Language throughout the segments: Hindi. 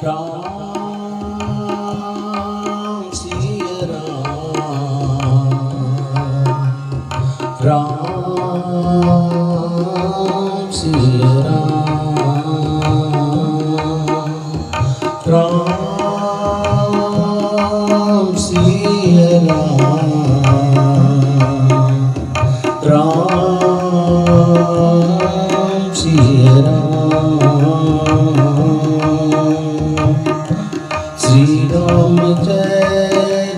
राम सिया राम राम सिया राम सिया राम सिया श्री राम जय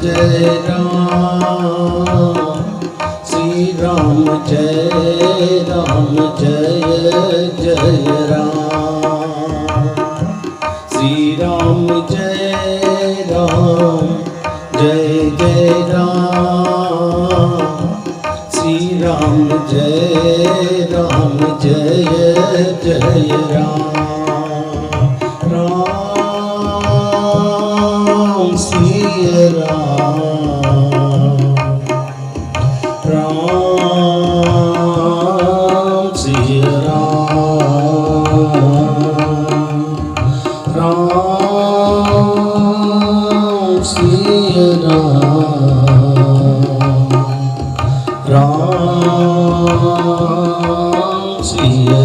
जय राम श्री राम जय जय राम श्री राम जय जय राम श्री राम जय जय राम राम सिया राम सिया राम सिया राम सिया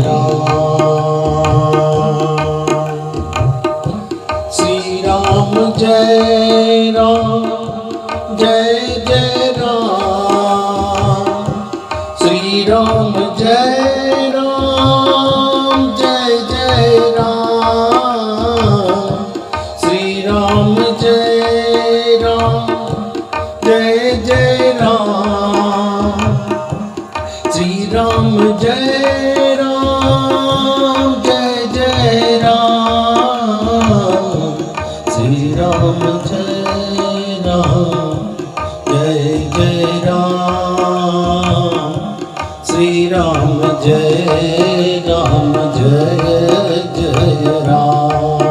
श्री राम जय जय राम श्री राम जय जय राम श्री राम जय जय राम श्री राम जय जय राम श्री राम जय जय राम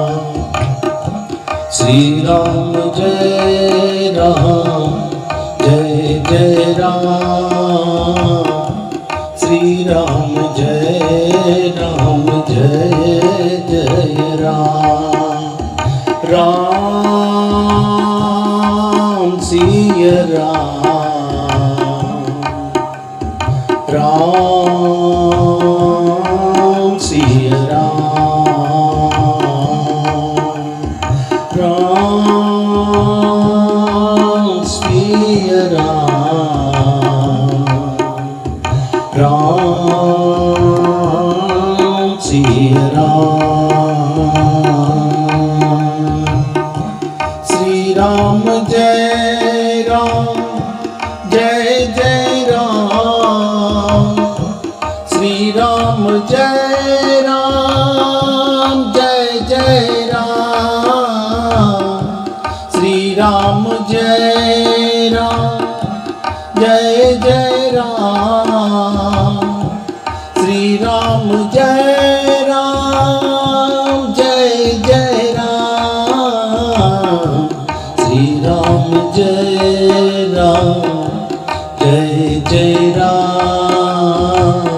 श्री राम जय जय राम श्री राम जय जय राम श्री राम जय जय राम राम सिया राम सिया राम सिया राम सिया श्री राम जय जय राम श्री राम जय जय राम श्री राम जय जय राम श्री राम जय जय राम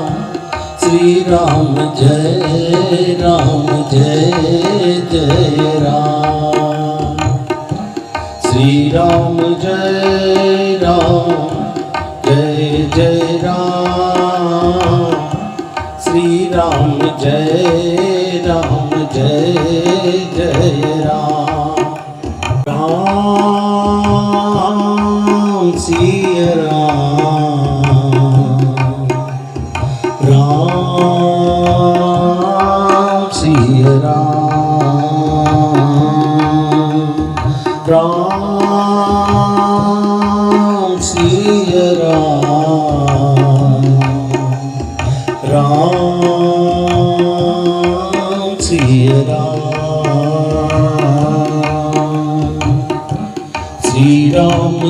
श्री राम जय जय राम श्री राम जय जय राम श्री राम जय जय राम श्री राम जय जय राम राम सिया राम सिया राम सिया राम सिया श्री राम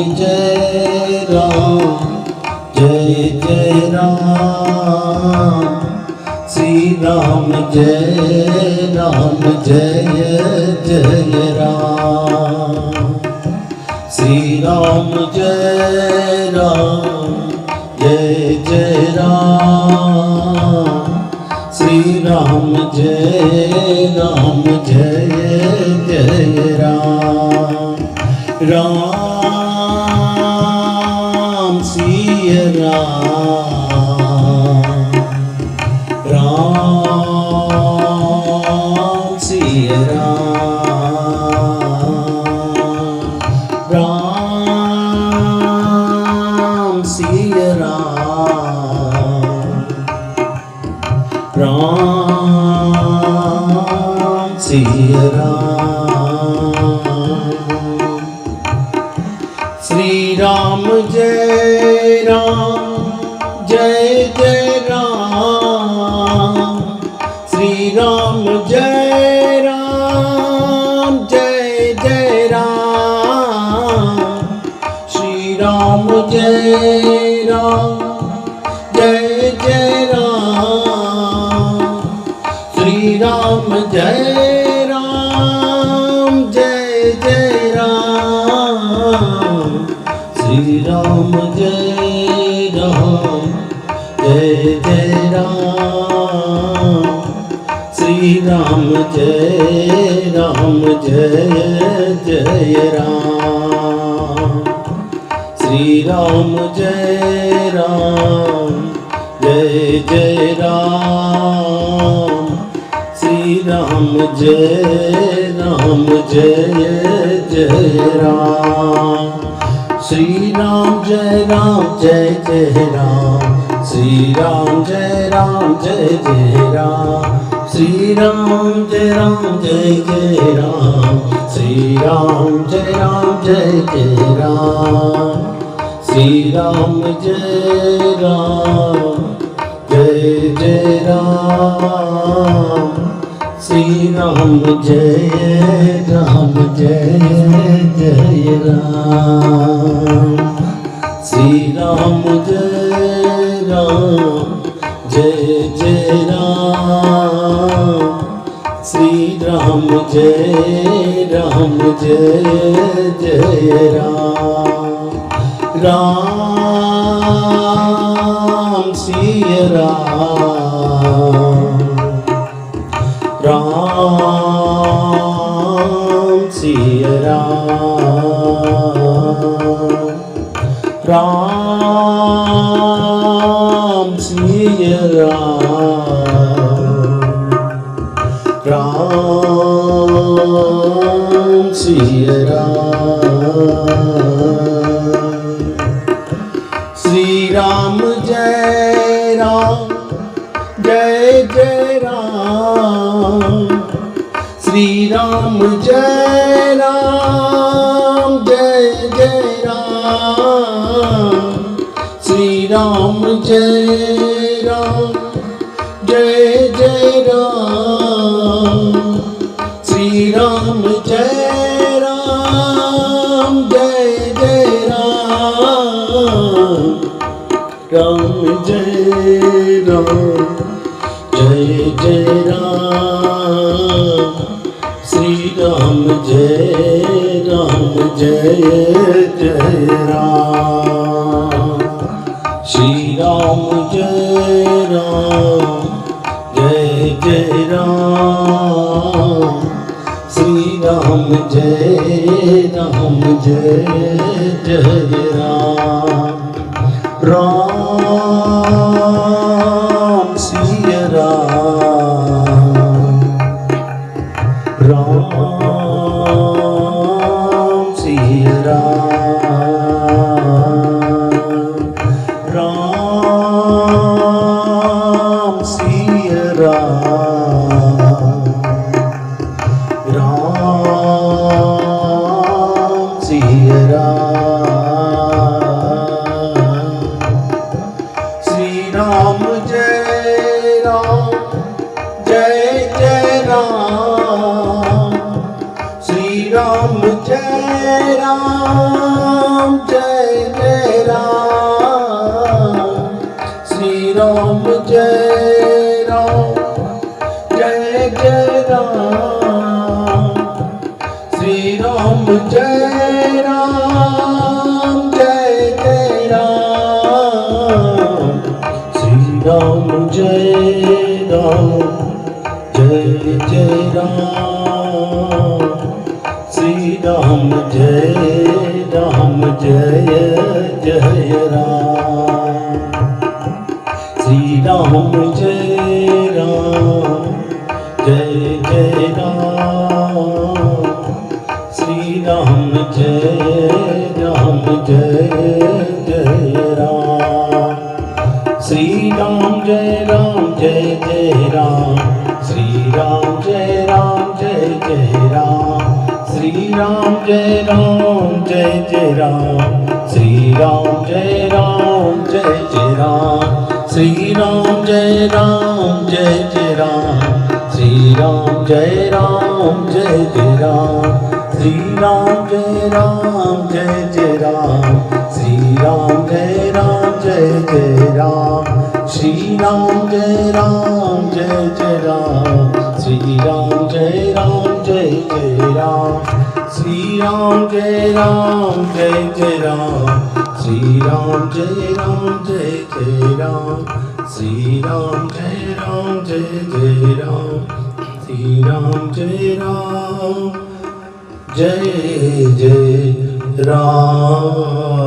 जय जय राम श्री राम जय जय राम श्री राम जय जय राम श्री राम जय राम। राम सिया राम, राम सिया राम, राम सिया राम, राम सिया राम। श्री राम जय जय राम। श्री राम जय जय राम। श्री राम जय जय राम। श्री राम जय जय राम। श्री राम जय जय राम। श्री राम जय जय राम। श्री राम जय जय राम। श्री राम जय जय राम। श्री राम जय जय राम। श्री राम जय जय राम। श्री राम जय जय राम। श्री राम जय जय राम। श्री राम जय जय राम। श्री राम जय जय राम। श्री राम जय जय राम। श्री राम जय जय राम। राम सिया राम, राम सिया राम, राम सिया राम, राम सिया राम। श्री राम जय जय राम। श्री राम जय जय राम। श्री राम जय जय राम। श्री राम जय जय राम। राम जय जय राम। श्री राम जय जय राम। श्री राम जय जय राम। श्री राम जय जय राम। राम सिया राम, राम सिया राम, राम सिया राम, राम सिया राम। श्री राम जय जय राम। श्री राम जय जय राम। श्री राम जय जय राम। श्री राम जय जय राम। श्री राम जय राम जय जय राम श्री राम जय राम जय जय राम श्री राम जय जय राम श्री राम जय जय राम श्री राम जय जय राम श्री राम जय जय राम श्री राम जय जय राम श्री राम जय जय राम श्री राम जय जय राम श्री राम जय जय राम श्री राम जय जय राम श्री राम जय जय राम श्री राम जय जय राम श्री राम जय जय राम श्री राम जय जय राम श्री राम जय जय राम श्री राम जय जय राम